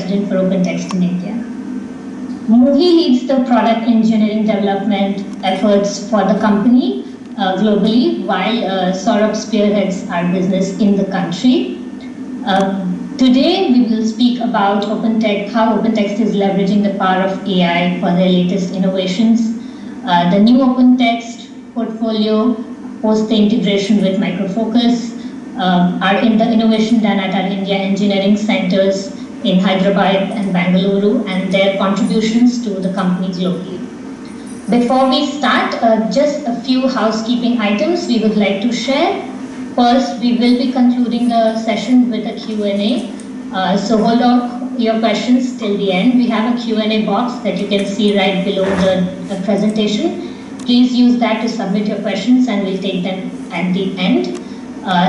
President for OpenText in India. Muhi leads the product engineering development efforts for the company globally, while Saurabh spearheads our business in the country. Today, we will speak about OpenText, how OpenText is leveraging the power of AI for their latest innovations, the new OpenText portfolio, post the integration with Micro Focus, in the innovation done at our India engineering centers in Hyderabad and Bangalore, and their contributions to the company globally. Before we start, just a few housekeeping items we would like to share. First, we will be concluding the session with a Q&A. So hold on your questions till the end. We have a Q&A box that you can see right below the presentation. Please use that to submit your questions and we'll take them at the end.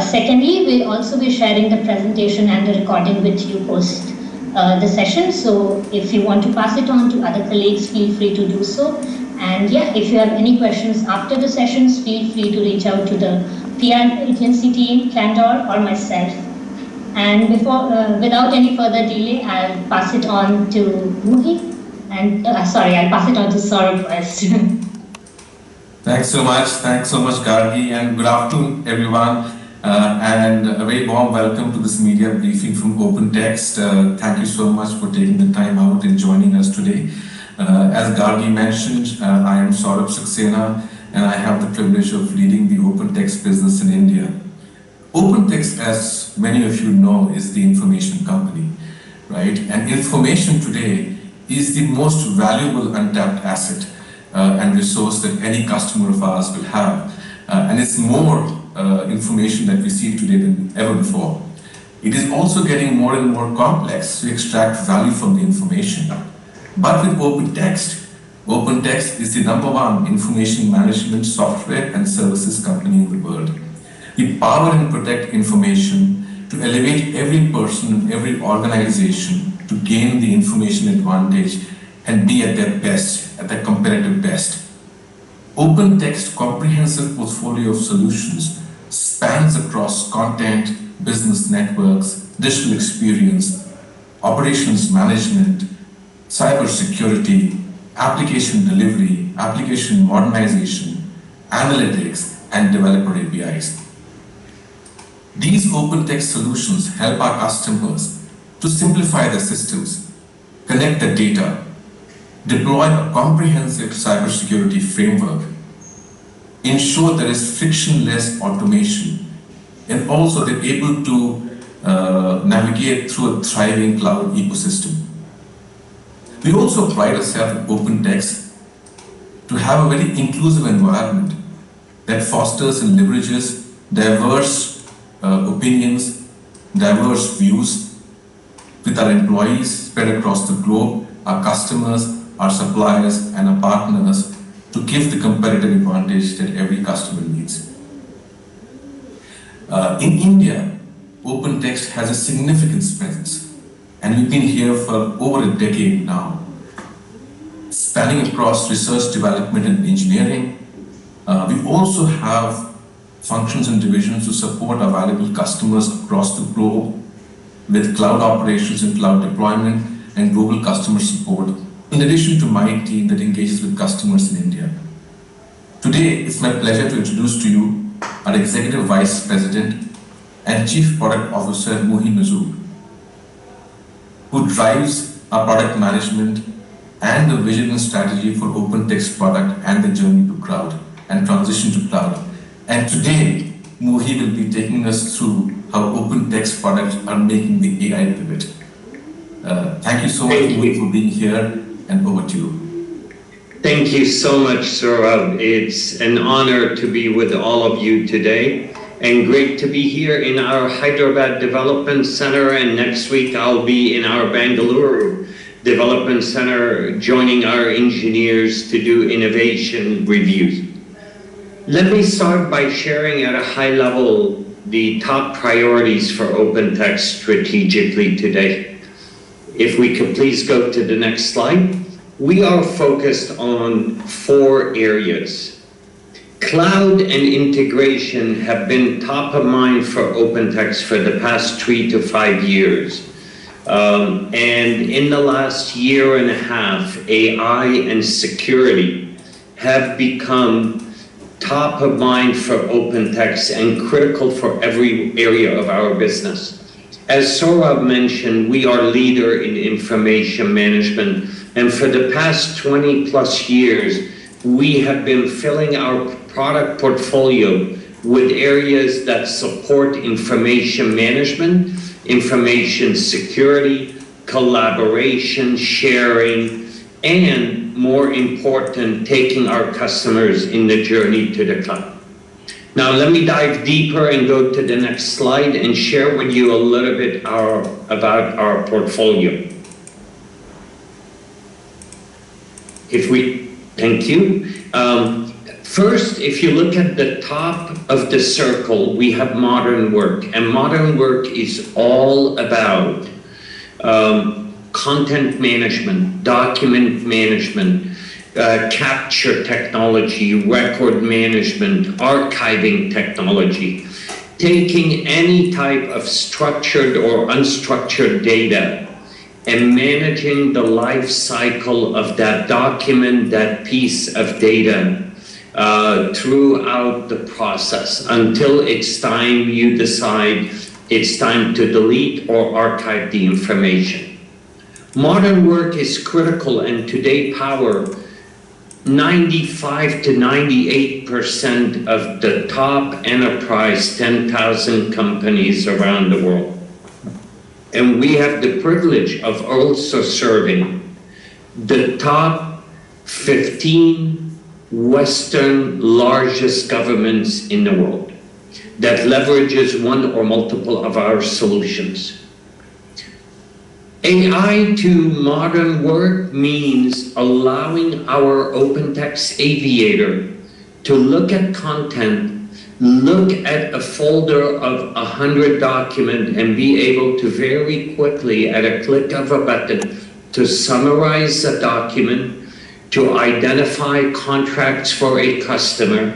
Secondly, we'll also be sharing the presentation and the recording with you post the session. So if you want to pass it on to other colleagues, feel free to do so. And yeah, if you have any questions after the sessions, feel free to reach out to the PR agency team, Candor, or myself. And without any further delay, I'll pass it on to Muhi. And I'll pass it on to Saurabh first. Thanks so much, Gargi, and good afternoon, everyone. And a very warm welcome to this media briefing from OpenText. Thank you so much for taking the time out and joining us today. As Gargi mentioned, I am Saurabh Saxena, and I have the privilege of leading the OpenText business in India. OpenText, as many of you know, is the information company, right? And information today is the most valuable untapped asset and resource that any customer of ours will have. And it's more information that we see today than ever before. It is also getting more and more complex to extract value from the information. But with OpenText is the #1 information management software and services company in the world. We power and protect information to elevate every person and every organization to gain the information advantage and be at their best, at their competitive best. OpenText comprehensive portfolio of solutions spans across content, business networks, digital experience, operations management, cybersecurity, application delivery, application modernization, analytics, and developer APIs. These OpenText solutions help our customers to simplify their systems, connect the data, deploy a comprehensive cybersecurity framework, ensure there is frictionless automation, and also they're able to navigate through a thriving cloud ecosystem. We also pride ourselves at OpenText to have a very inclusive environment that fosters and leverages diverse opinions, diverse views with our employees spread across the globe, our customers, our suppliers, and our partners to give the competitive advantage that every customer needs. In India, OpenText has a significant presence, and we've been here for over a decade now, spanning across research, development, and engineering. We also have functions and divisions to support our valuable customers across the globe with cloud operations and cloud deployment and global customer support, in addition to my team that engages with customers in India. Today, it's my pleasure to introduce to you our Executive Vice President and Chief Product Officer, Muhi Nazur, who drives our product management and the vision and strategy for OpenText product and the journey to cloud and transition to cloud. And today, Muhi will be taking us through how OpenText products are making the AI pivot. Thank you so much, Muhi, for being here, and over to you. Thank you so much, Saurabh. It's an honor to be with all of you today, and great to be here in our Hyderabad Development Center, and next week I'll be in our Bangalore Development Center joining our engineers to do innovation reviews. Let me start by sharing at a high level the top priorities for OpenText strategically today. If we could please go to the next slide. We are focused on 4 areas. Cloud and integration have been top of mind for OpenText for the past 3 to 5 years. And in the last year and a half, AI and security have become top of mind for OpenText and critical for every area of our business. As Saurabh mentioned, we are leader in information management, and for the past 20 plus years, we have been filling our product portfolio with areas that support information management, information security, collaboration, sharing, and more important, taking our customers in the journey to the cloud. Now let me dive deeper and go to the next slide and share with you a little bit about our portfolio. Thank you. First, if you look at the top of the circle, we have modern work, and modern work is all about content management, document management, capture technology, record management, archiving technology, taking any type of structured or unstructured data and managing the life cycle of that document, that piece of data throughout the process until it's time you decide it's time to delete or archive the information. Modern work is critical and today power 95 to 98% of the top enterprise 10,000 companies around the world. And we have the privilege of also serving the top 15 Western largest governments in the world that leverages one or multiple of our solutions. AI to modern work means allowing our OpenText Aviator to look at content, look at a folder of 100 documents and be able to very quickly, at a click of a button, to summarize a document, to identify contracts for a customer,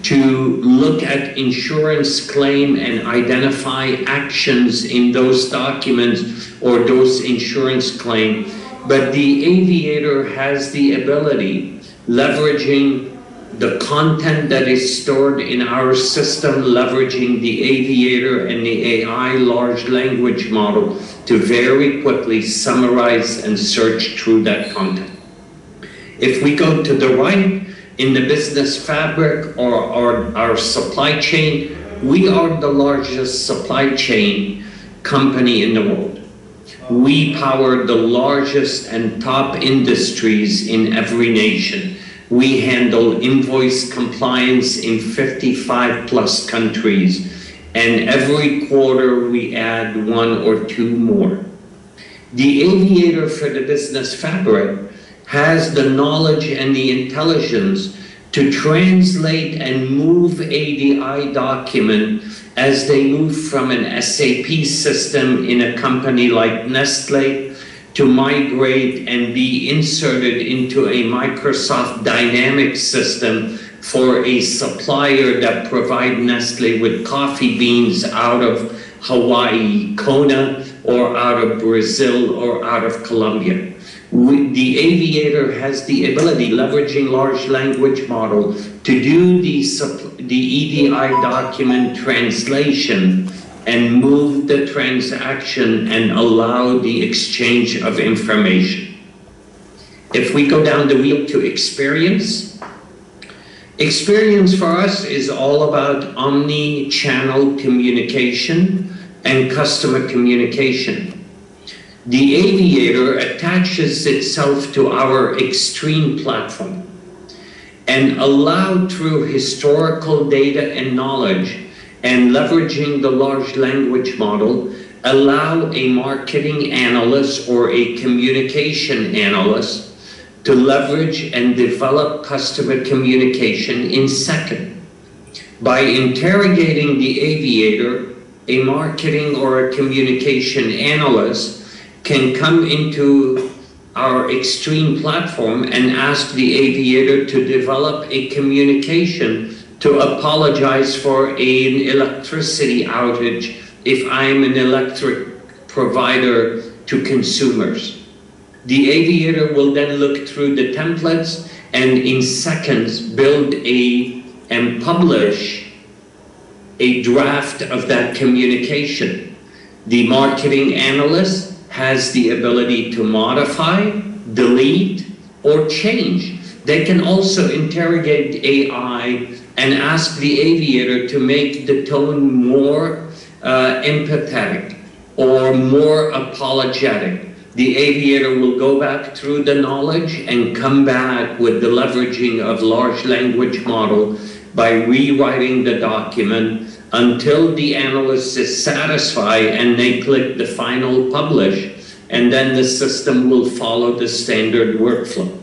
to look at insurance claim and identify actions in those documents or those insurance claim. But the Aviator has the ability, leveraging the content that is stored in our system, leveraging the Aviator and the AI large language model to very quickly summarize and search through that content. If we go to the right, in the business fabric or our supply chain, we are the largest supply chain company in the world. We power the largest and top industries in every nation. We handle invoice compliance in 55 plus countries, and every quarter we add 1 or 2 more. The Aviator for the business fabric has the knowledge and the intelligence to translate and move ADI document as they move from an SAP system in a company like Nestle to migrate and be inserted into a Microsoft Dynamics system for a supplier that provide Nestle with coffee beans out of Hawaii, Kona, or out of Brazil or out of Colombia. The Aviator has the ability, leveraging large language model, to do the EDI document translation and move the transaction and allow the exchange of information. If we go down the wheel to experience, experience for us is all about omni-channel communication and customer communication. The Aviator attaches itself to our Extreme platform and allow through historical data and knowledge and leveraging the large language model, allow a marketing analyst or a communication analyst to leverage and develop customer communication in seconds. By interrogating the Aviator, a marketing or a communication analyst can come into our Extreme platform and ask the Aviator to develop a communication to apologize for an electricity outage if I'm an electric provider to consumers. The aviator will then look through the templates and in seconds build and publish a draft of that communication. The marketing analyst has the ability to modify, delete, or change. They can also interrogate AI and ask the aviator to make the tone more empathetic or more apologetic. The aviator will go back through the knowledge and come back with the leveraging of large language model by rewriting the document until the analyst is satisfied and they click the final publish, and then the system will follow the standard workflow.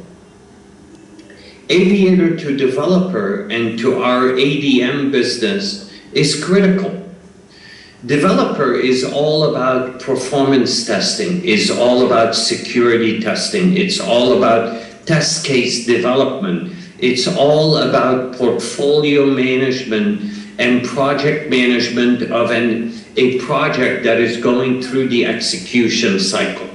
Aviator to developer and to our ADM business is critical. Developer is all about performance testing, is all about security testing, it's all about test case development, it's all about portfolio management and project management of a project that is going through the execution cycle.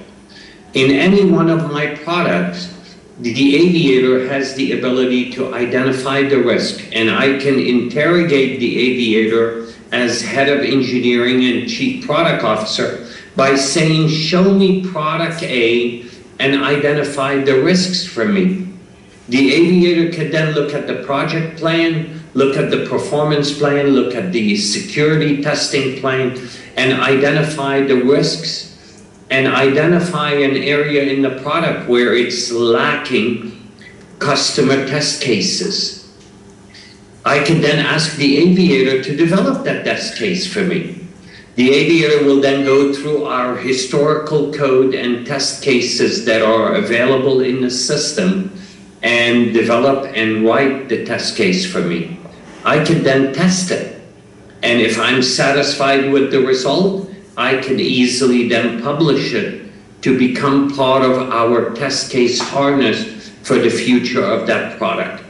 In any one of my products, the aviator has the ability to identify the risk, and I can interrogate the aviator as head of engineering and chief product officer by saying, show me product A and identify the risks for me. The aviator can then look at the project plan, look at the performance plan, look at the security testing plan, and identify the risks and identify an area in the product where it's lacking customer test cases. I can then ask the aviator to develop that test case for me. The aviator will then go through our historical code and test cases that are available in the system and develop and write the test case for me. I can then test it. And if I'm satisfied with the result, I can easily then publish it to become part of our test case harness for the future of that product.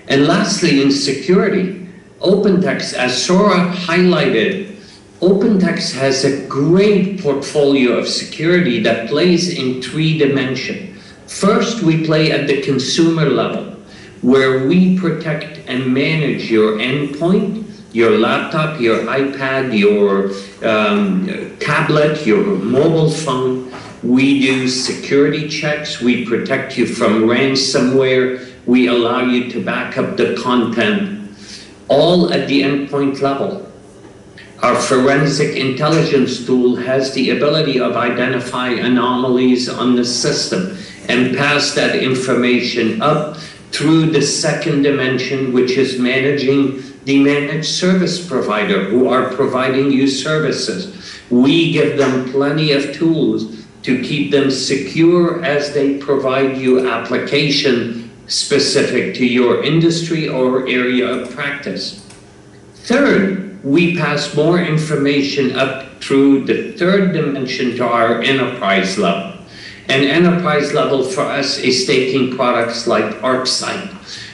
And lastly, in security, OpenText, as Sora highlighted, OpenText has a great portfolio of security that plays in 3 dimensions. First, we play at the consumer level, where we protect and manage your endpoint, your laptop, your iPad, your tablet, your mobile phone. We do security checks. We protect you from ransomware. We allow you to back up the content, all at the endpoint level. Our forensic intelligence tool has the ability of identifying anomalies on the system and pass that information up through the second dimension, which is managing the managed service provider who are providing you services. We give them plenty of tools to keep them secure as they provide you application specific to your industry or area of practice. Third, we pass more information up through the third dimension to our enterprise level. And enterprise level for us is taking products like ArcSight,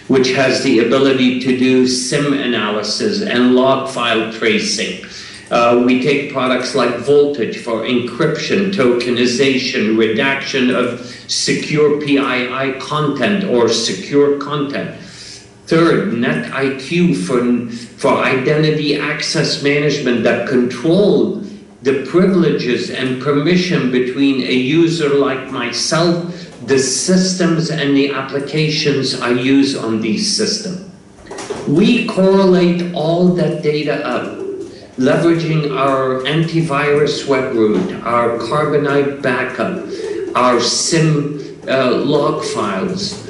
which has the ability to do SIM analysis and log file tracing. We take products like Voltage for encryption, tokenization, redaction of secure PII content or secure content. Third, NetIQ for identity access management that control the privileges and permission between a user like myself, the systems and the applications I use on these systems. We correlate all that data up, leveraging our antivirus web root, our Carbonite backup, our SIM log files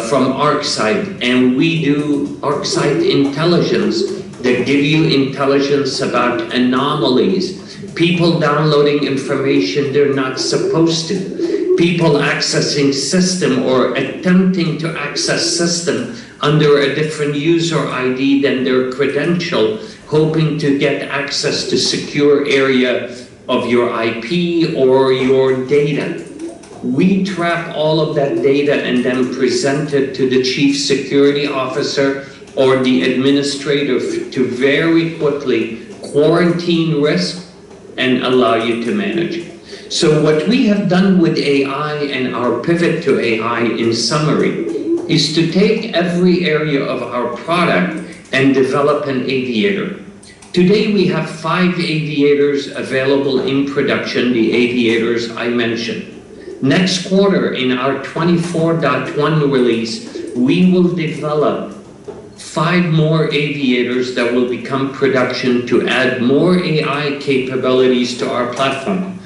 from ArcSight, and we do ArcSight intelligence that give you intelligence about anomalies, people downloading information they're not supposed to, people accessing system or attempting to access system under a different user ID than their credential, hoping to get access to secure area of your IP or your data. We trap all of that data and then present it to the chief security officer or the administrator to very quickly quarantine risk and allow you to manage. So what we have done with AI and our pivot to AI in summary is to take every area of our product and develop an aviator. Today we have 5 aviators available in production, the aviators I mentioned. Next quarter in our 24.1 release, we will develop 5 more aviators that will become production to add more AI capabilities to our platform.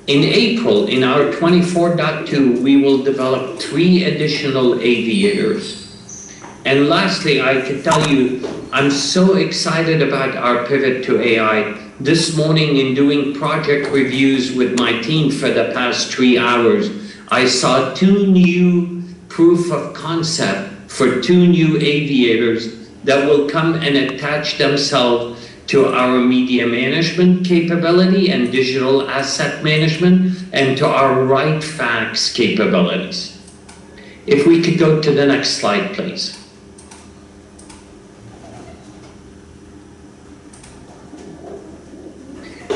In April, in our 24.2, we will develop 3 additional aviators. And lastly, I can tell you, I'm so excited about our pivot to AI. This morning in doing project reviews with my team for the past 3 hours, I saw 2 new proof of concept for 2 new aviators that will come and attach themselves to our media management capability and digital asset management, and to our right facts capabilities. If we could go to the next slide, please.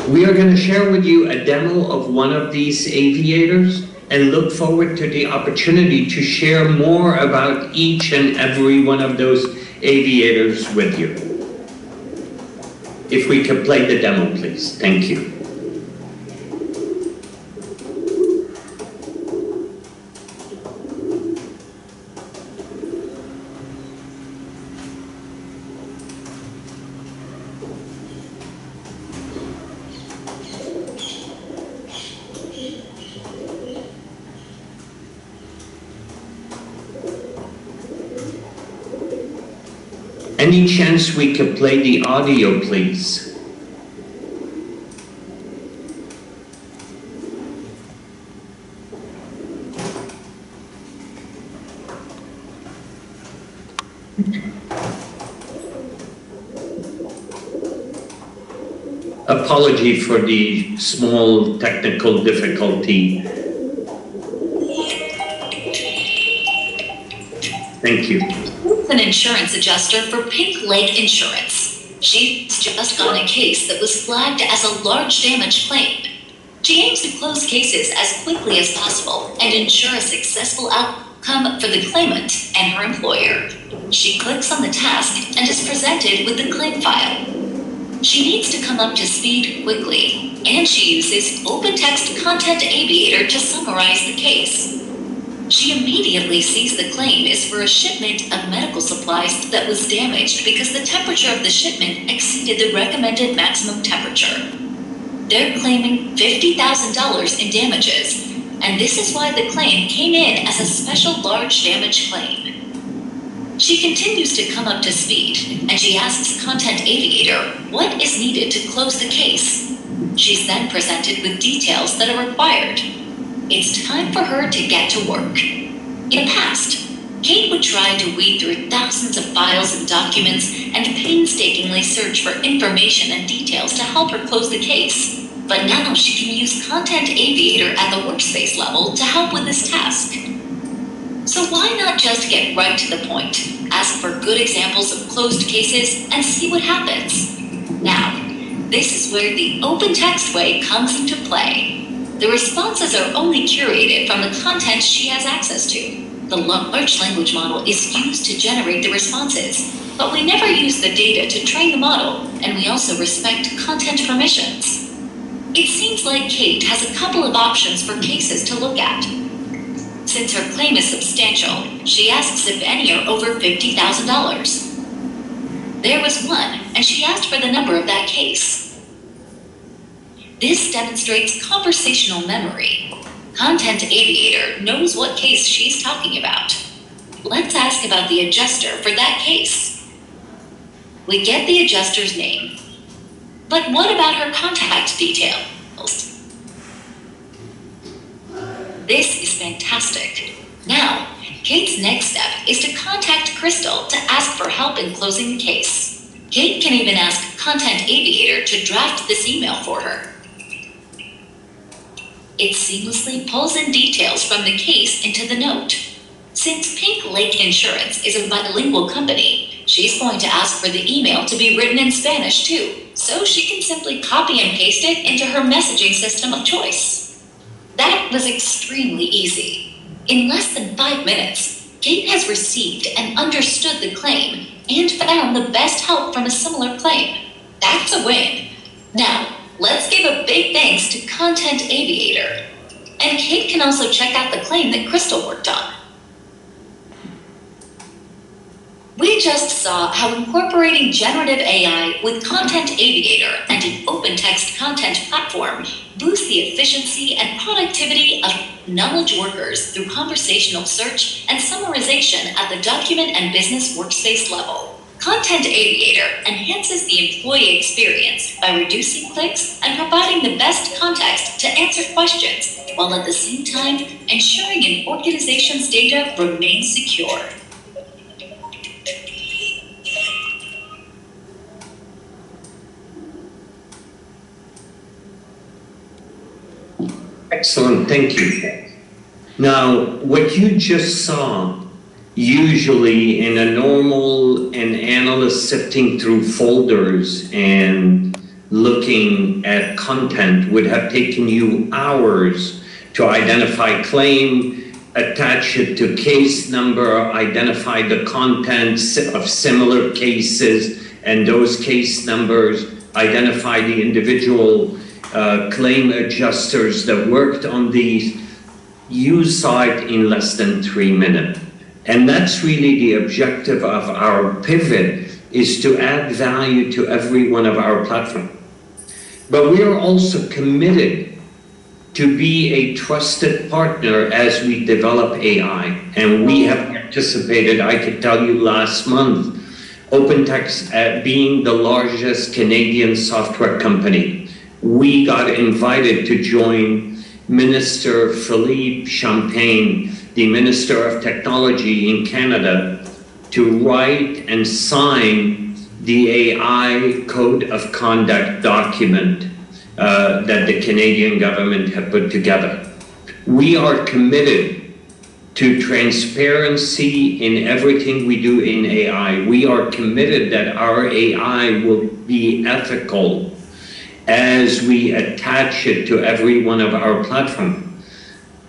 We are going to share with you a demo of one of these aviators and look forward to the opportunity to share more about each and every one of those aviators with you. If we could play the demo, please. Thank you. Any chance we could play the audio, please? Apology for the small technical difficulty. Thank you. An insurance adjuster for Pink Lake Insurance. She's just gotten a case that was flagged as a large damage claim. She aims to close cases as quickly as possible and ensure a successful outcome for the claimant and her employer. She clicks on the task and is presented with the claim file. She needs to come up to speed quickly, and she uses OpenText Content Aviator to summarize the case. She immediately sees the claim is for a shipment of medical supplies that was damaged because the temperature of the shipment exceeded the recommended maximum temperature. They're claiming $50,000 in damages, and this is why the claim came in as a special large damage claim. She continues to come up to speed, and she asks Content Aviator what is needed to close the case. She's then presented with details that are required. It's time for her to get to work. In the past, Kate would try to weed through thousands of files and documents and painstakingly search for information and details to help her close the case. But now she can use Content Aviator at the workspace level to help with this task. So why not just get right to the point, ask for good examples of closed cases, and see what happens? Now, this is where the OpenText way comes into play. The responses are only curated from the content she has access to. The large language model is used to generate the responses, but we never use the data to train the model, and we also respect content permissions. It seems like Kate has a couple of options for cases to look at. Since her claim is substantial, she asks if any are over $50,000. There was one, and she asked for the number of that case. This demonstrates conversational memory. Content Aviator knows what case she's talking about. Let's ask about the adjuster for that case. We get the adjuster's name. But what about her contact details? This is fantastic. Now, Kate's next step is to contact Crystal to ask for help in closing the case. Kate can even ask Content Aviator to draft this email for her. It seamlessly pulls in details from the case into the note. Since Pink Lake Insurance is a bilingual company, she's going to ask for the email to be written in Spanish too, so she can simply copy and paste it into her messaging system of choice. That was extremely easy. In less than 5 minutes, Kate has received and understood the claim and found the best help from a similar claim. That's a win. Now, let's give a big thanks to Content Aviator. And Kate can also check out the claim that Crystal worked on. We just saw how incorporating generative AI with Content Aviator and an OpenText content platform boosts the efficiency and productivity of knowledge workers through conversational search and summarization at the document and business workspace level. Content Aviator enhances the employee experience by reducing clicks and providing the best context to answer questions, while at the same time ensuring an organization's data remains secure. Excellent, thank you. Now, what you just saw, usually in a normal an analyst sifting through folders and looking at content would have taken you hours to identify claim, attach it to case number, identify the contents of similar cases and those case numbers, identify the individual claim adjusters that worked on these. You saw it in less than 3 minutes. And that's really the objective of our pivot, is to add value to every one of our platforms. But we are also committed to be a trusted partner as we develop AI. And we have participated, I could tell you last month, OpenText being the largest Canadian software company, we got invited to join Minister Philippe Champagne, the Minister of Technology in Canada, to write and sign the AI Code of Conduct document that the Canadian government had put together. We are committed to transparency in everything we do in AI. We are committed that our AI will be ethical as we attach it to every one of our platforms.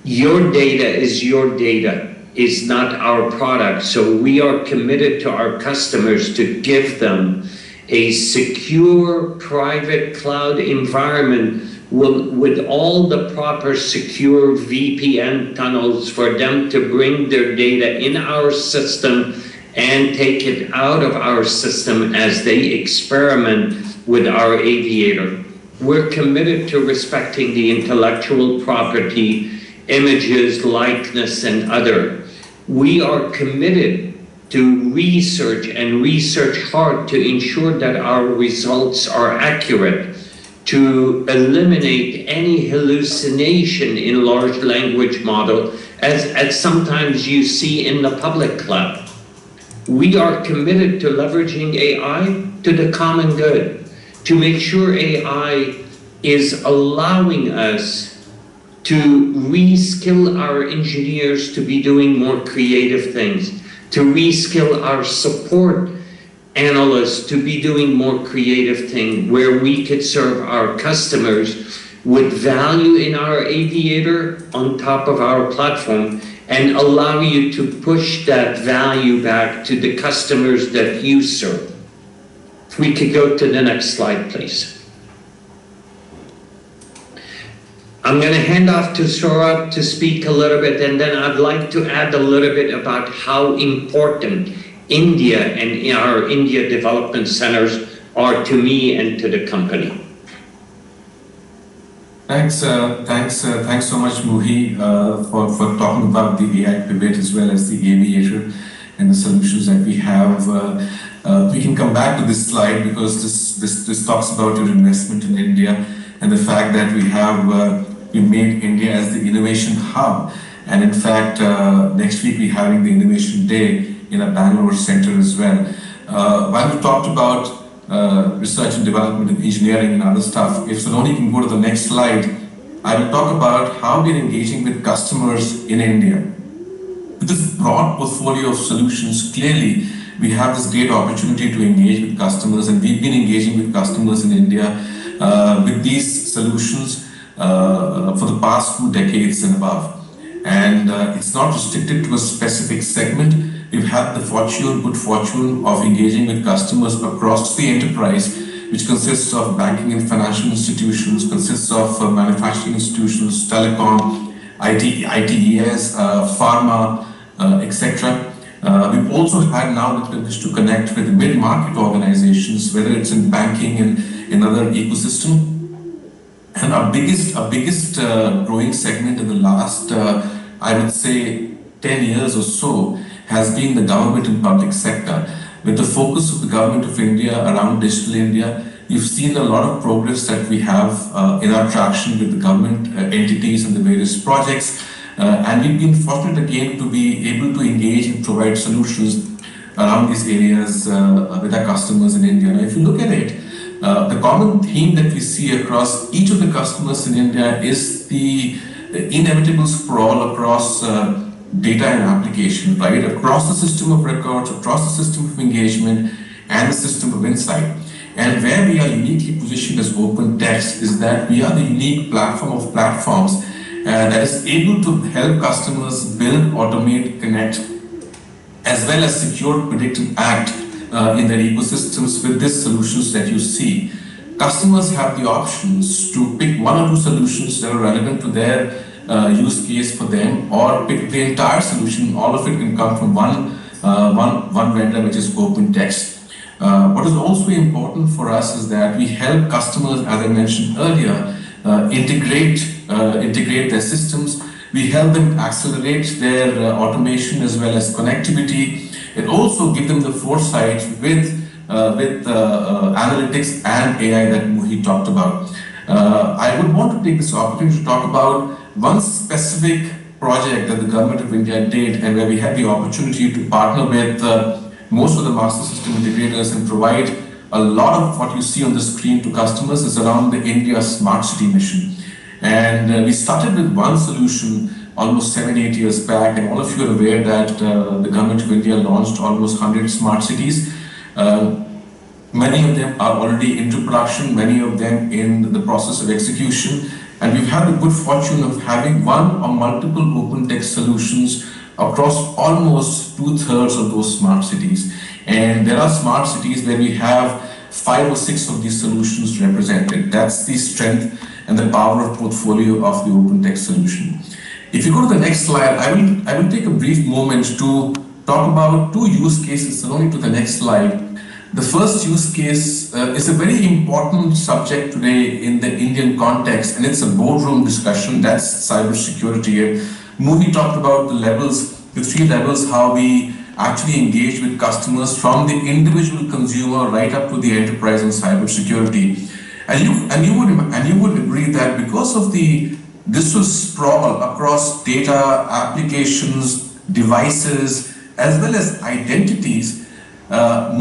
Your data is your data, is not our product. So we are committed to our customers to give them a secure private cloud environment with all the proper secure VPN tunnels for them to bring their data in our system and take it out of our system as they experiment with our Aviator. We're committed to respecting the intellectual property, images, likeness, and other. We are committed to research and research hard to ensure that our results are accurate, to eliminate any hallucination in large language model as sometimes you see in the public cloud. We are committed to leveraging AI to the common good, to make sure AI is allowing us to reskill our engineers to be doing more creative things, to reskill our support analysts to be doing more creative things, where we could serve our customers with value in our Aviator on top of our platform and allow you to push that value back to the customers that you serve. If we could go to the next slide, please. I'm going to hand off to Saurabh to speak a little bit, and then I'd like to add a little bit about how important India and our India development centers are to me and to the company. Thanks so much, Muhi, for talking about the AI pivot as well as the Aviator and the solutions that we have. We can come back to this slide because this talks about your investment in India and the fact that we made India as the innovation hub. And in fact, next week we're having the Innovation Day in a Bangalore center as well. While we talked about research and development and engineering and other stuff, if Sonali can go to the next slide, I will talk about how we're engaging with customers in India. With this broad portfolio of solutions, clearly we have this great opportunity to engage with customers, and we've been engaging with customers in India with these solutions. for the past 2 decades and above. And it's not restricted to a specific segment. We've had the good fortune of engaging with customers across the enterprise, which consists of banking and financial institutions, consists of manufacturing institutions, telecom, ITES, pharma, etc. We've also had now the privilege to connect with mid-market organizations, whether it's in banking and in other ecosystem. And our biggest growing segment in the last, I would say, 10 years or so has been the government and public sector. With the focus of the government of India around Digital India, you've seen a lot of progress that we have in our traction with the government entities and the various projects. And we've been fortunate again to be able to engage and provide solutions around these areas with our customers in India. Now, if you look at it, the common theme that we see across each of the customers in India is the inevitable sprawl across data and application, right? Across the system of records, across the system of engagement, and the system of insight. And where we are uniquely positioned as OpenText is that we are the unique platform of platforms that is able to help customers build, automate, connect, as well as secure, predict, and act in their ecosystems with these solutions that you see. Customers have the options to pick one or two solutions that are relevant to their use case for them, or pick the entire solution. All of it can come from one vendor, which is OpenText. What is also important for us is that we help customers, as I mentioned earlier, integrate their systems. We help them accelerate their automation as well as connectivity, and also give them the foresight with analytics and AI that Muhi talked about. I would want to take this opportunity to talk about one specific project that the government of India did, and where we had the opportunity to partner with most of the master system integrators and provide a lot of what you see on the screen to customers is around the India Smart City mission. And we started with one solution almost 7-8 years back, and all of you are aware that the government of India launched almost 100 smart cities. Many of them are already into production, many of them in the process of execution, and we've had the good fortune of having one or multiple OpenText solutions across almost 2/3 of those smart cities. And there are smart cities where we have 5 or 6 of these solutions represented. That's the strength and the power of portfolio of the OpenText solution. If you go to the next slide, I will take a brief moment to talk about 2 use cases, and only to the next slide. The first use case is a very important subject today in the Indian context, and it's a boardroom discussion. That's cybersecurity. And Muhi talked about the 3 levels, how we actually engage with customers from the individual consumer right up to the enterprise on cybersecurity. And you would agree that because of the digital sprawl across data, applications, devices, as well as identities,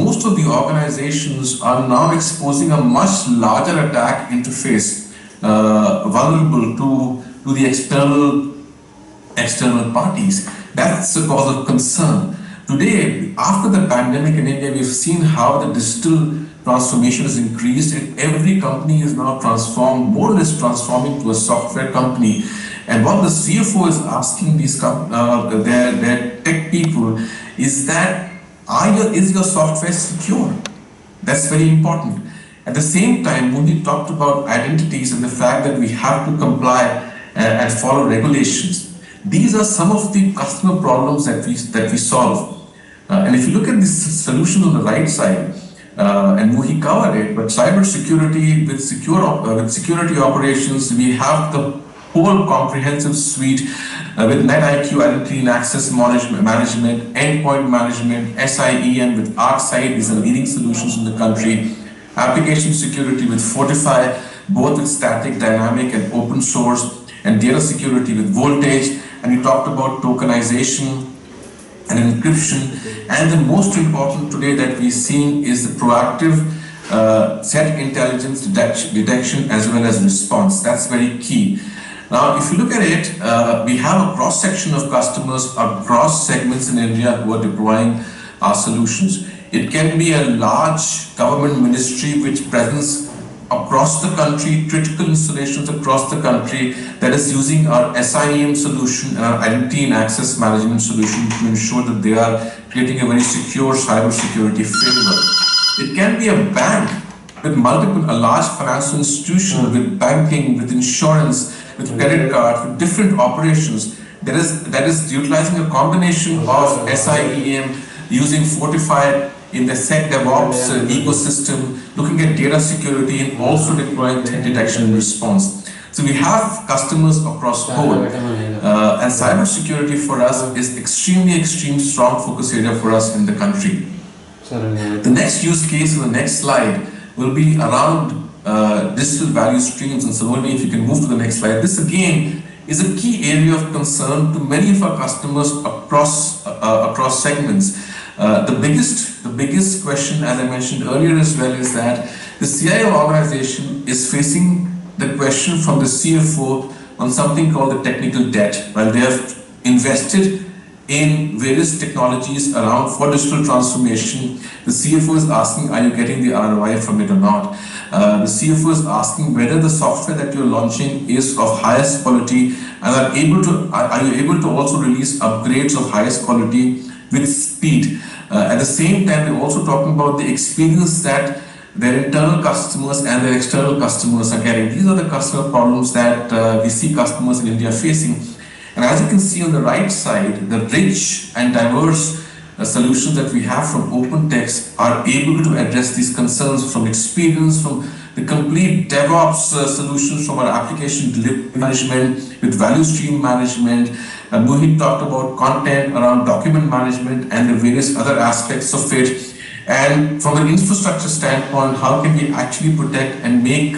most of the organizations are now exposing a much larger attack interface, vulnerable to the external parties. That's a cause of concern. Today, after the pandemic in India, we've seen how the digital transformation has increased, and every company is now more or less transforming to a software company. And what the CFO is asking their tech people is that, is your software secure? That's very important. At the same time, Muhi talked about identities and the fact that we have to comply and follow regulations. These are some of the customer problems that we solve. And if you look at this solution on the right side, and Muhi covered it, but cybersecurity with security operations, we have the whole comprehensive suite with NetIQ Identity and Access Management, Endpoint Management, SIEM with ArcSight. These are leading solutions in the country. Application security with Fortify, both with static, dynamic, and open source, and data security with Voltage. And we talked about tokenization and encryption. And the most important today that we're seeing is the proactive threat intelligence detection as well as response. That's very key. Now, if you look at it, we have a cross-section of customers across segments in India who are deploying our solutions. It can be a large government ministry which presents across the country, critical installations across the country that is using our SIEM solution and our identity and access management solution to ensure that they are creating a very secure cybersecurity framework. It can be a bank with a large financial institution with banking, with insurance, with credit cards, with different operations that is utilizing a combination of SIEM using Fortified in the SecDevOps ecosystem, looking at data security and also deploying threat detection and response. So we have customers across board, and cybersecurity for us is extremely strong focus area for us in the country. The next use case in the next slide will be around digital value streams. And so only if you can move to the next slide. This again is a key area of concern to many of our customers across segments. The biggest question, as I mentioned earlier as well, is that the CIO organization is facing the question from the CFO on something called the technical debt. While they have invested in various technologies around for digital transformation, the CFO is asking, are you getting the ROI from it or not? The CFO is asking whether the software that you're launching is of highest quality, and are you able to also release upgrades of highest quality with speed. At the same time, they're also talking about the experience that their internal customers and their external customers are getting. These are the customer problems that we see customers in India facing. And as you can see on the right side, the rich and diverse solutions that we have from OpenText are able to address these concerns from experience, from the complete DevOps solutions, from our application delivery management with value stream management. Mohit talked about content around document management and the various other aspects of it. And from an infrastructure standpoint, how can we actually protect and make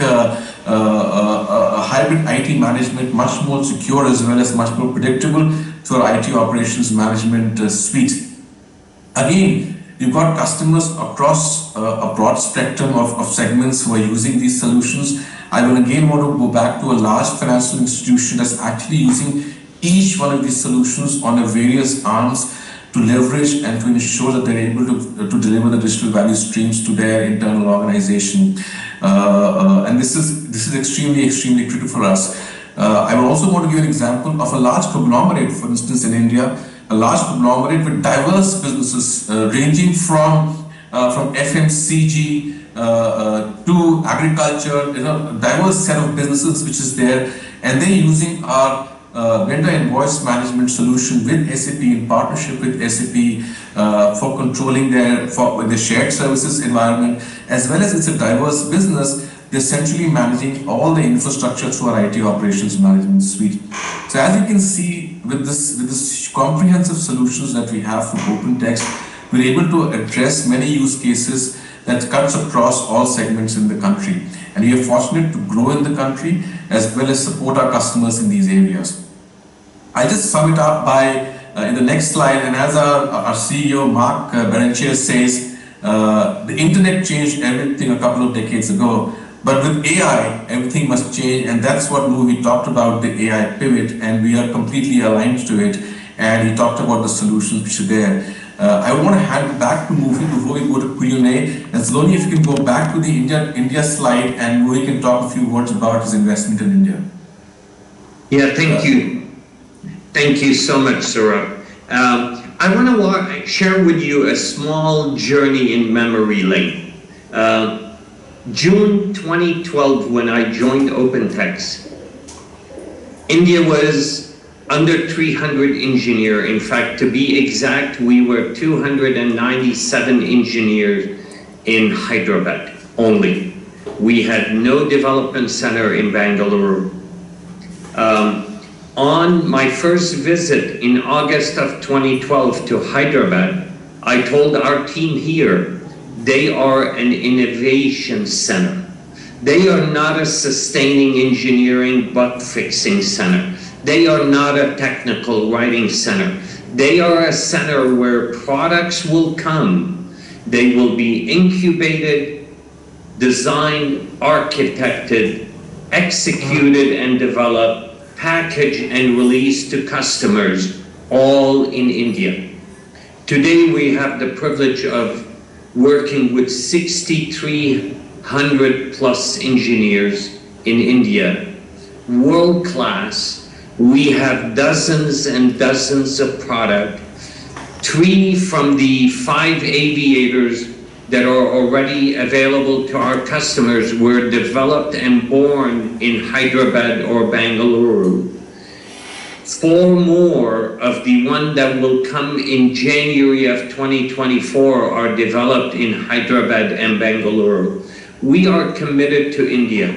hybrid IT management much more secure as well as much more predictable through our IT operations management suite. Again, you've got customers across a broad spectrum of segments who are using these solutions. I will again want to go back to a large financial institution that's actually using each one of these solutions on a various arms to leverage and to ensure that they're able to deliver the digital value streams to their internal organization. And this is extremely critical for us. I will also want to give an example of a large conglomerate, for instance, in India, a large conglomerate with diverse businesses ranging from FMCG to agriculture, diverse set of businesses which is there, and they're using our vendor invoice management solution with SAP in partnership with SAP for controlling their shared services environment, as well as it's a diverse business. They're essentially managing all the infrastructure through our IT operations management suite. So as you can see, with this comprehensive solutions that we have from OpenText, we're able to address many use cases that cuts across all segments in the country. And we are fortunate to grow in the country as well as support our customers in these areas. I just sum it up by in the next slide, and as our CEO Mark Berenchier says, the internet changed everything a couple of decades ago, but with AI, everything must change, and that's what Louis talked about, the AI pivot, and we are completely aligned to it, and he talked about the solutions which are there. I want to hand back to Movie before we go to Q&A, and Saloni, if you can go back to the India slide, and Movie can talk a few words about his investment in India. Yeah, thank you. Thank you so much, Saurabh. I want to share with you a small journey in memory lane. June 2012, when I joined OpenText, India was under 300 engineers. In fact, to be exact, we were 297 engineers in Hyderabad only. We had no development center in Bangalore. On my first visit in August of 2012 to Hyderabad, I told our team here, they are an innovation center. They are not a sustaining engineering bug fixing center. They are not a technical writing center. They are a center where products will come. They will be incubated, designed, architected, executed and developed, packaged and released to customers, all in India. Today we have the privilege of working with 6,300 100 plus engineers in India, world class. We have dozens and dozens of product. 3 from the 5 aviators that are already available to our customers were developed and born in Hyderabad or Bangalore. 4 more of the one that will come in January of 2024 are developed in Hyderabad and Bangalore. We are committed to India.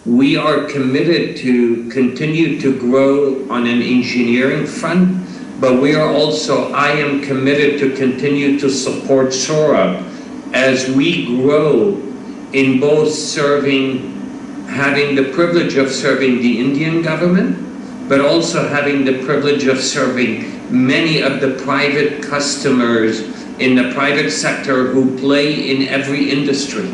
We are committed to continue to grow on an engineering front, but we are also, I am committed to continue to support Saurabh as we grow in both having the privilege of serving the Indian government, but also having the privilege of serving many of the private customers in the private sector who play in every industry,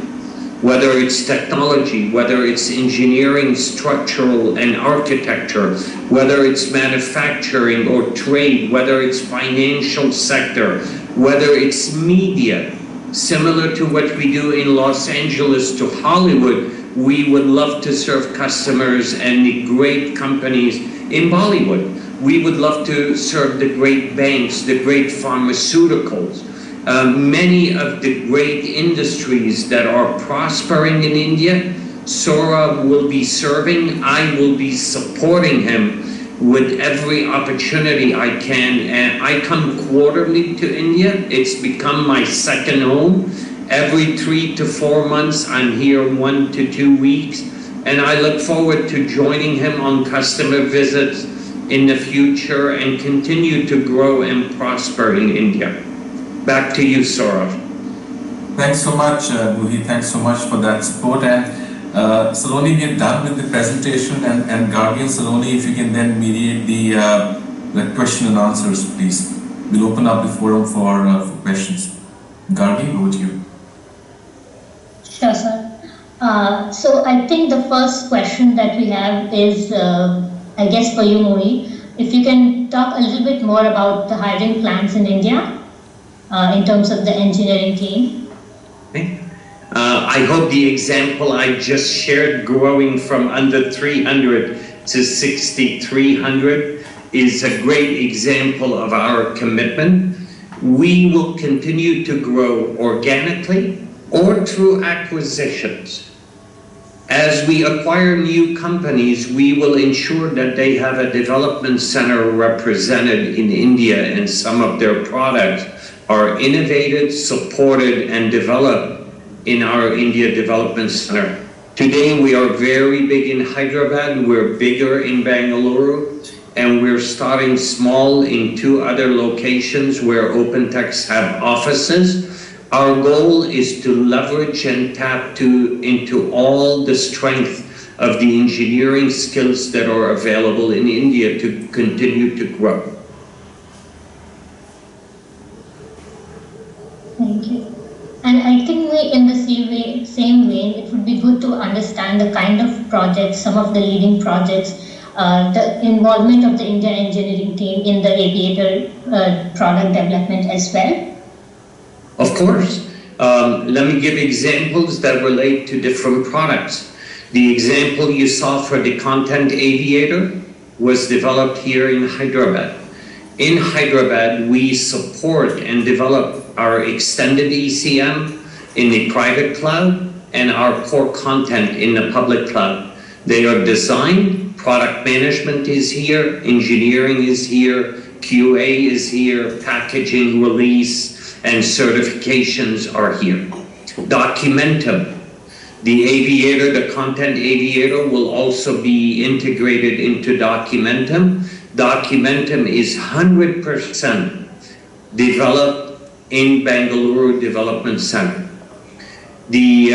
whether it's technology, whether it's engineering, structural and architecture, whether it's manufacturing or trade, whether it's financial sector, whether it's media. Similar to what we do in Los Angeles to Hollywood, we would love to serve customers and the great companies in Bollywood. We would love to serve the great banks, the great pharmaceuticals, many of the great industries that are prospering in India. Saurabh will be serving. I will be supporting him with every opportunity I can. And I come quarterly to India. It's become my second home. Every 3 to 4 months, I'm here 1 to 2 weeks. And I look forward to joining him on customer visits in the future and continue to grow and prosper in India. Back to you, Saurabh. Thanks so much, Guhi. Thanks so much for that support. And Saloni, we are done with the presentation, and Guardian Saloni, if you can then mediate the question and answers, please. We'll open up the forum for questions. Guardian, over to you. Sure, sir. So I think the first question that we have is, I guess for you, Mohi, if you can talk a little bit more about the hiring plans in India in terms of the engineering team. Okay. I hope the example I just shared, growing from under 300 to 6,300, is a great example of our commitment. We will continue to grow organically or through acquisitions. As we acquire new companies, we will ensure that they have a development center represented in India, and some of their products are innovated, supported, and developed in our India Development Center. Today, we are very big in Hyderabad, we're bigger in Bangalore, and we're starting small in 2 other locations where OpenText have offices. Our goal is to leverage and tap into all the strength of the engineering skills that are available in India to continue to grow. Thank you. And I think in the same vein, it would be good to understand the kind of projects, some of the leading projects, the involvement of the India engineering team in the aviator product development as well. Of course. Let me give examples that relate to different products. The example you saw for the content aviator was developed here in Hyderabad. In Hyderabad, we support and develop our extended ECM in the private cloud and our core content in the public cloud. They are designed, product management is here, engineering is here, QA is here, packaging, release, and certifications are here. Documentum, the aviator, the content aviator will also be integrated into Documentum. Documentum is 100% developed in Bangalore Development Center. The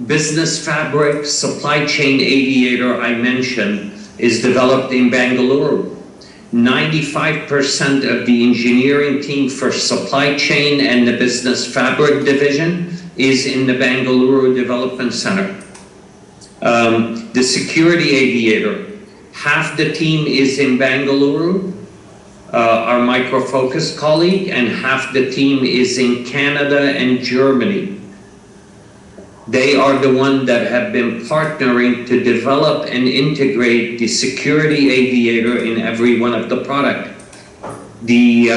business fabric supply chain aviator I mentioned is developed in Bangalore. 95% of the engineering team for supply chain and the business fabric division is in the Bangalore Development Center. The security aviator, half the team is in Bangalore, our Micro Focus colleague, and half the team is in Canada and Germany. They are the ones that have been partnering to develop and integrate the security aviator in every one of the product. The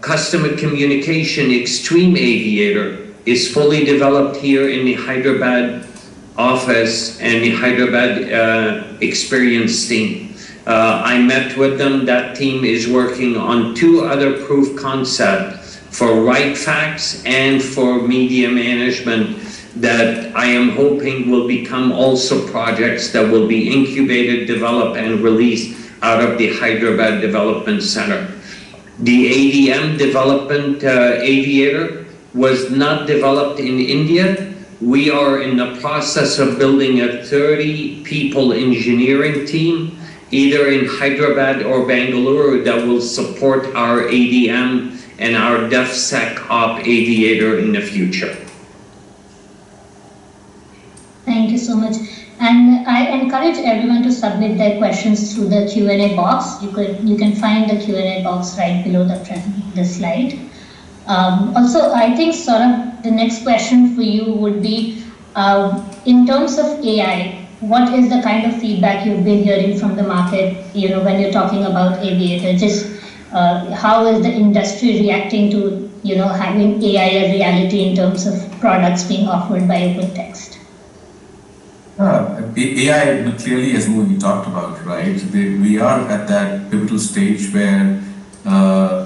customer communication extreme aviator is fully developed here in the Hyderabad office and the Hyderabad experience team. I met with them. That team is working on 2 other proof concepts for right facts and for media management that I am hoping will become also projects that will be incubated, developed, and released out of the Hyderabad Development Center. The ADM development aviator was not developed in India. We are in the process of building a 30-people engineering team, either in Hyderabad or Bangalore, that will support our ADM and our DefSecOp aviator in the future. Thank you so much. And I encourage everyone to submit their questions through the Q&A box. You can find the Q&A box right below the slide. Also, I think Saurabh, the next question for you would be, in terms of AI, what is the kind of feedback you've been hearing from the market, when you're talking about aviator? Just how is the industry reacting to, having AI a reality in terms of products being offered by OpenText? AI, clearly, as we talked about, right? We are at that pivotal stage where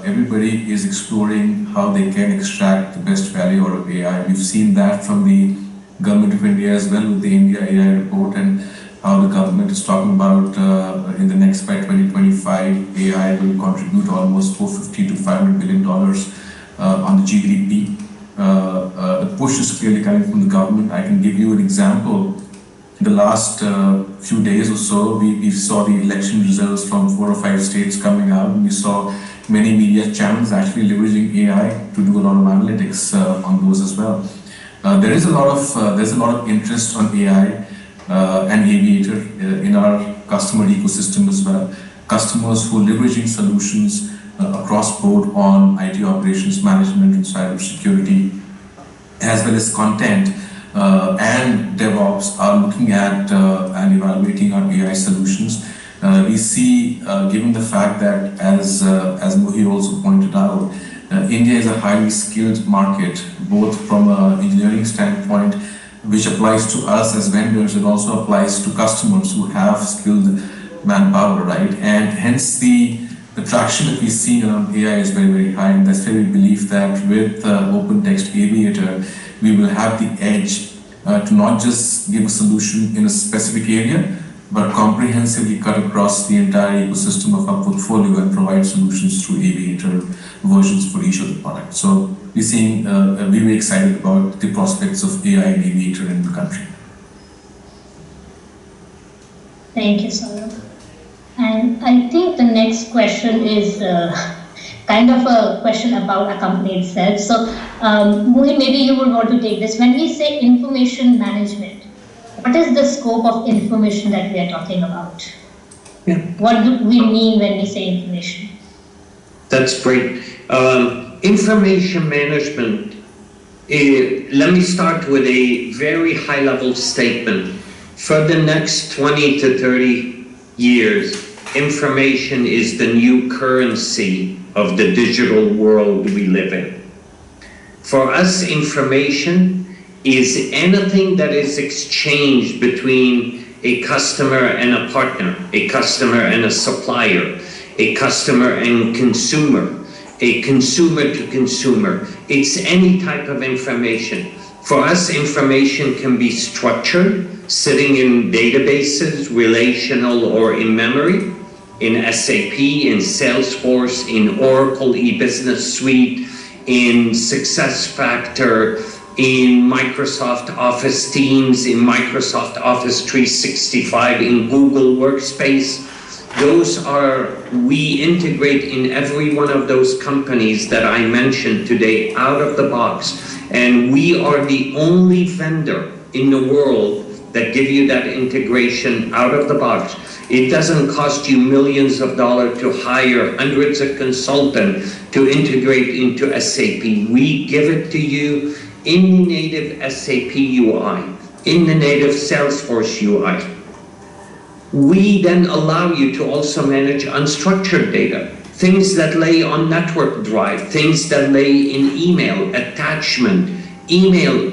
everybody is exploring how they can extract the best value out of AI. We've seen that from the Government of India as well with the India AI report, and how the government is talking about in the next, by 2025, AI will contribute almost $450 to $500 billion on the GDP. The push is clearly coming from the government. I can give you an example. In the last few days or so, we saw the election results from 4 or 5 states coming out, and we saw many media channels actually leveraging AI to do a lot of analytics on those as well. There's a lot of interest on AI and aviator in our customer ecosystem as well. Customers who are leveraging solutions across board on IT operations management and cybersecurity, as well as content and DevOps, are looking at and evaluating our AI solutions. We see, given the fact that, as Mohi also pointed out, India is a highly skilled market, both from an engineering standpoint, which applies to us as vendors, and also applies to customers who have skilled manpower, right? And hence the traction that we see around AI is very, very high, and that's why we believe that with OpenText Aviator, we will have the edge to not just give a solution in a specific area, but comprehensively cut across the entire ecosystem of our portfolio and provide solutions through Aviator versions for each of the products. So we're seeing, we're very excited about the prospects of AI and Aviator in the country. Thank you, Saurabh. And I think the next question is kind of a question about a company itself. So, Mohi, maybe you would want to take this. When we say information management, what is the scope of information that we are talking about? Yeah. What do we mean when we say information? That's great. Information management, let me start with a very high-level statement. For the next 20 to 30 years, information is the new currency of the digital world we live in. For us, information is anything that is exchanged between a customer and a partner, a customer and a supplier, a customer and consumer, a consumer to consumer. It's any type of information. For us, information can be structured, sitting in databases, relational or in memory, in SAP, in Salesforce, in Oracle e-Business Suite, in SuccessFactors, in Microsoft Office Teams, in Microsoft Office 365, in Google Workspace. We integrate in every one of those companies that I mentioned today out of the box. And we are the only vendor in the world that give you that integration out of the box. It doesn't cost you millions of dollars to hire hundreds of consultants to integrate into SAP. We give it to you in the native SAP UI, in the native Salesforce UI. We then allow you to also manage unstructured data, things that lay on network drive, things that lay in email, attachment, email.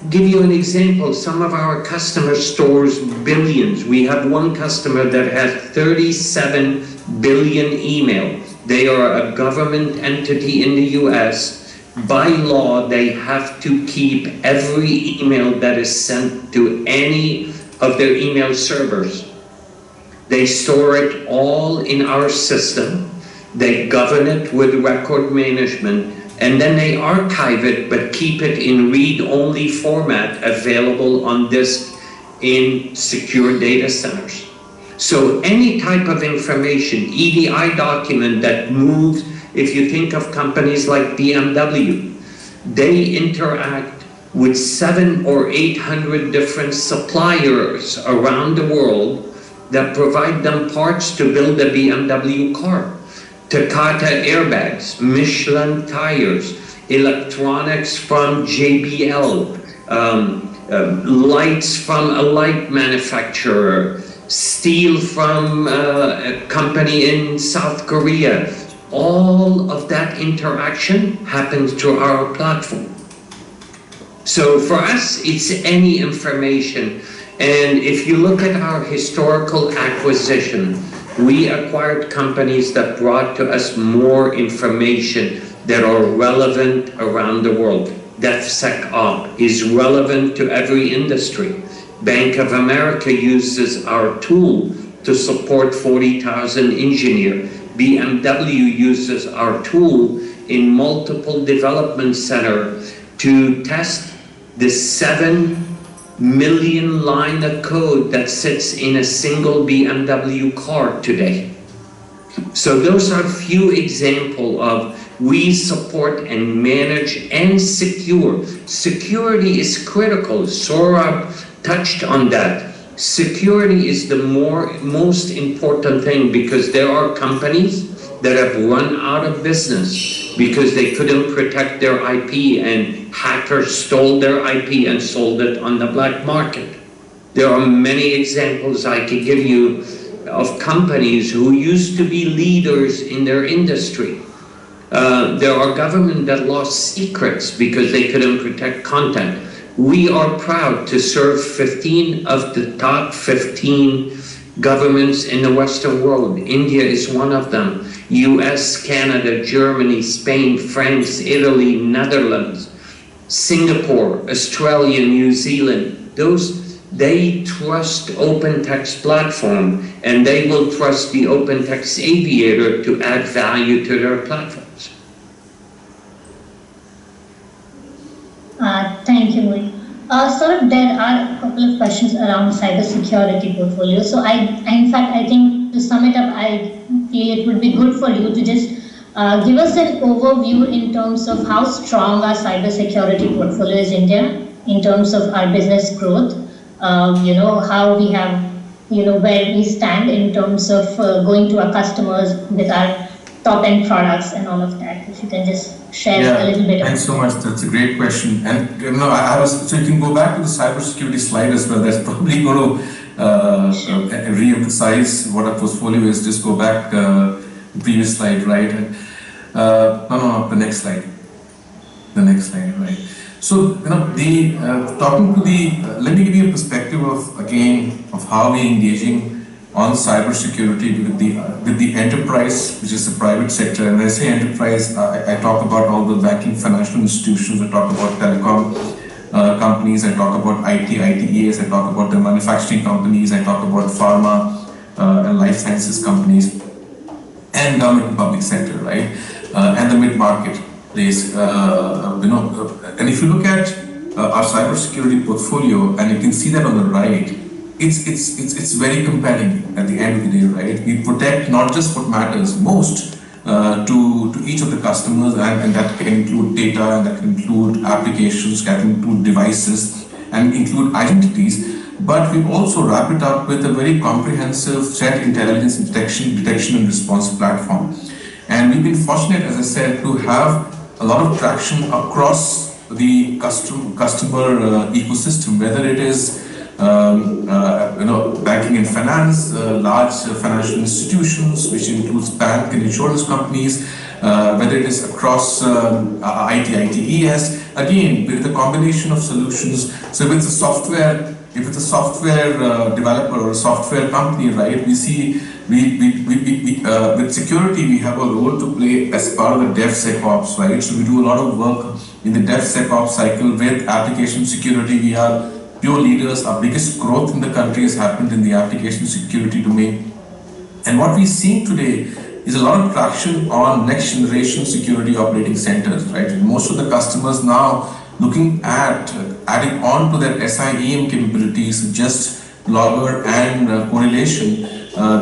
Give you an example, some of our customers stores billions. We have one customer that has 37 billion email. They are a government entity in the US. By law, they have to keep every email that is sent to any of their email servers. They store it all in our system. They govern it with record management, and then they archive it, but keep it in read-only format available on disk in secure data centers. So any type of information, EDI document that moves, if you think of companies like BMW, they interact with 700 or 800 different suppliers around the world that provide them parts to build a BMW car. Takata airbags, Michelin tires, electronics from JBL, lights from a light manufacturer, steel from a company in South Korea. All of that interaction happens through our platform. So for us, it's any information. And if you look at our historical acquisition, we acquired companies that brought to us more information that are relevant around the world. DevSecOps is relevant to every industry. Bank of America uses our tool to support 40,000 engineers. BMW uses our tool in multiple development centers to test the 7 million line of code that sits in a single BMW car today. So those are a few examples of we support and manage and secure. Security is critical. Saurabh touched on that. Security is the most important thing, because there are companies that have run out of business because they couldn't protect their IP and hackers stole their IP and sold it on the black market. There are many examples I could give you of companies who used to be leaders in their industry. There are governments that lost secrets because they couldn't protect content. We are proud to serve 15 of the top 15 governments in the Western world. India is one of them. US, Canada, Germany, Spain, France, Italy, Netherlands, Singapore, Australia, New Zealand. They trust OpenText platform, and they will trust the OpenText Aviator to add value to their platforms. Thank you, Mohit. Sir, there are a couple of questions around cybersecurity portfolio. So in fact, I think to sum it up, I feel it would be good for you to just give us an overview in terms of how strong our cybersecurity portfolio is in India, in terms of our business growth, how we have, where we stand in terms of going to our customers with our top-end products and all of that. If you can just share a little bit. Thanks so much. That's a great question. And so you can go back to the cybersecurity slide as well. That's probably going to re-emphasize what our portfolio is. Just go back the previous slide, right? And, the next slide. The next slide, right? So talking to let me give you a perspective of how we're engaging on cybersecurity with the enterprise, which is the private sector. And when I say enterprise, I talk about all the banking, financial institutions. I talk about telecom companies. I talk about ITES. I talk about the manufacturing companies. I talk about pharma and life sciences companies, and government and public sector, right? And the mid-market place. And if you look at our cybersecurity portfolio, and you can see that on the right, it's very compelling at the end of the day, right? We protect not just what matters most to each of the customers, and that can include data, and that can include applications, can include devices, and include identities. But we also wrap it up with a very comprehensive threat intelligence detection and response platform. And we've been fortunate, as I said, to have a lot of traction across the customer ecosystem, whether it is banking and finance, large financial institutions, which includes bank and insurance companies, whether it is across ITES, again, with a combination of solutions. So if it's a software developer or a software company, right, we see with security, we have a role to play as part of the DevSecOps, right? So we do a lot of work in the DevSecOps cycle with application security. We are pure leaders. Our biggest growth in the country has happened in the application security domain. And what we're seeing today is a lot of traction on next generation security operating centers, right? Most of the customers now looking at adding on to their SIEM capabilities, just logger and correlation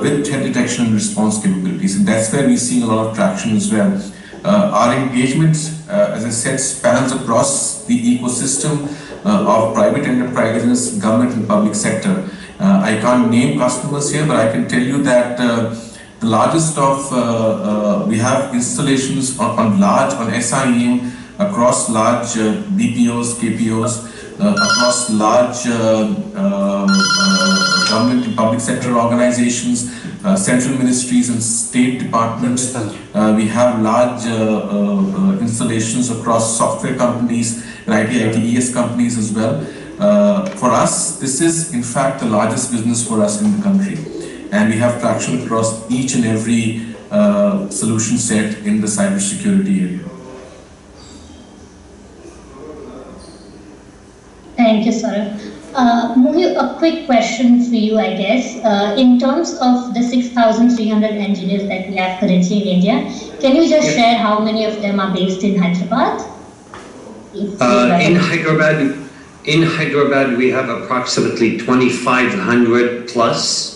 with threat detection and response capabilities. And that's where we're seeing a lot of traction as well. Our engagement, as I said, spans across the ecosystem of private enterprises, government and public sector. I can't name customers here, but I can tell you that the largest of, we have installations on SIEM across large BPOs, KPOs, across large government and public sector organizations, central ministries and state departments. We have large installations across software companies and ITES companies as well. For us, this is in fact the largest business for us in the country. And we have traction across each and every solution set in the cybersecurity area. Thank you, Saurabh. Muhi, a quick question for you, I guess. In terms of the 6,300 engineers that we have currently in India, can you just share how many of them are based in Hyderabad? In Hyderabad, we have approximately 2,500 plus.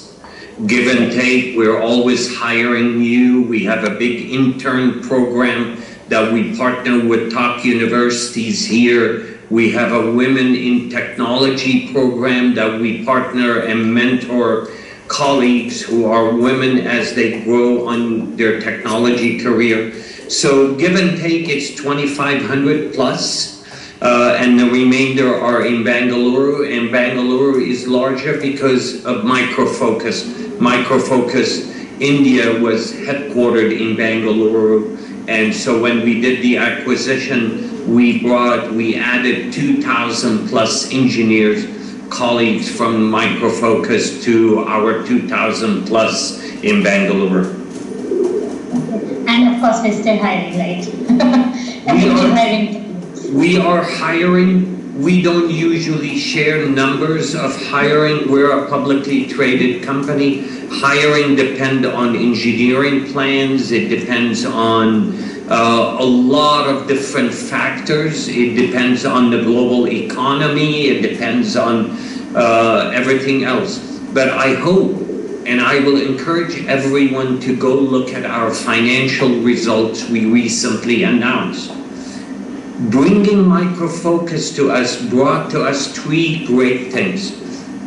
Give and take, we're always hiring new. We have a big intern program that we partner with top universities here. We have a Women in Technology program that we partner and mentor colleagues who are women as they grow on their technology career. So give and take, it's 2,500 plus. And the remainder are in Bangalore, and Bangalore is larger because of Micro Focus. Micro Focus India was headquartered in Bangalore, and so when we did the acquisition, we added 2,000 plus engineers, colleagues from Micro Focus to our 2,000 plus in Bangalore. And of course, we're still hiring, right? We are hiring. We don't usually share numbers of hiring. We're a publicly traded company. Hiring depends on engineering plans. It depends on a lot of different factors. It depends on the global economy. It depends on everything else. But I hope, and I will encourage everyone to go look at our financial results we recently announced. Bringing Micro Focus to us brought to us three great things.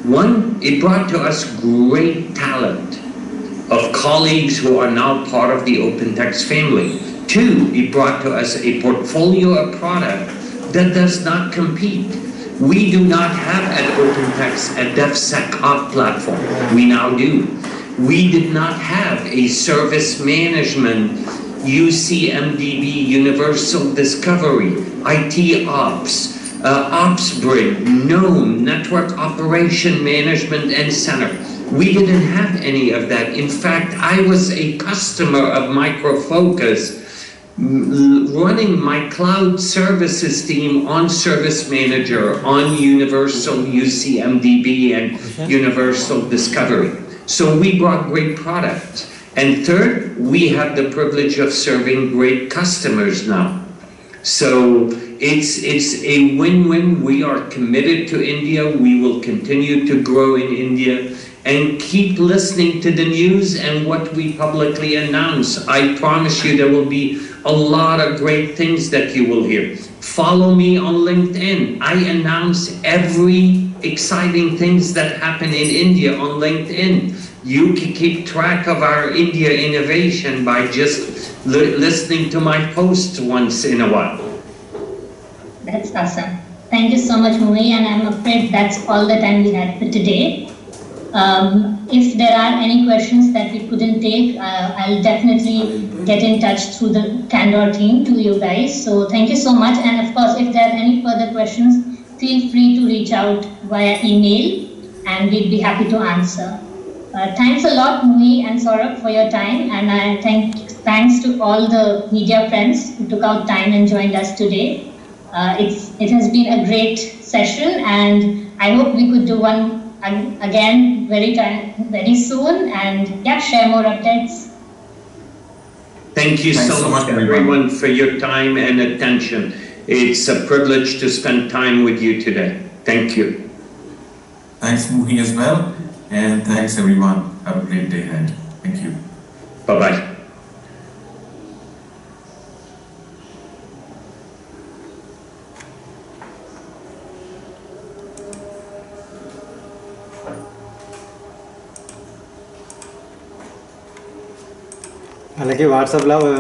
One, it brought to us great talent of colleagues who are now part of the OpenText family. Two, it brought to us a portfolio of product that does not compete. We do not have at OpenText a DevSecOps platform. We now do. We did not have a service management UCMDB, Universal Discovery, IT Ops, OpsBridge, GNOME, Network Operation Management and Center. We didn't have any of that. In fact, I was a customer of Micro Focus, running my cloud services team on Service Manager, on Universal UCMDB and Universal Discovery. So we brought great products. And third, we have the privilege of serving great customers now. So it's a win-win. We are committed to India. We will continue to grow in India and keep listening to the news and what we publicly announce. I promise you there will be a lot of great things that you will hear. Follow me on LinkedIn. I announce every exciting things that happen in India on LinkedIn. You can keep track of our India innovation by just listening to my posts once in a while. That's awesome. Thank you so much, Mui, and I'm afraid that's all the time we had for today. If there are any questions that we couldn't take, I'll definitely get in touch through the Candor team to you guys. So thank you so much. And of course, if there are any further questions, feel free to reach out via email and we'd be happy to answer. Thanks a lot, Mui and Saurabh, for your time. And thanks to all the media friends who took out time and joined us today. It has been a great session, and I hope we could do one again very soon, and yeah, share more updates. Thank you so much, everyone, for your time and attention. It's a privilege to spend time with you today. Thank you. Thanks, Muhi, as well. And thanks, everyone. Have a great day ahead. Thank you. Bye-bye. అలాగే వాట్సాప్లో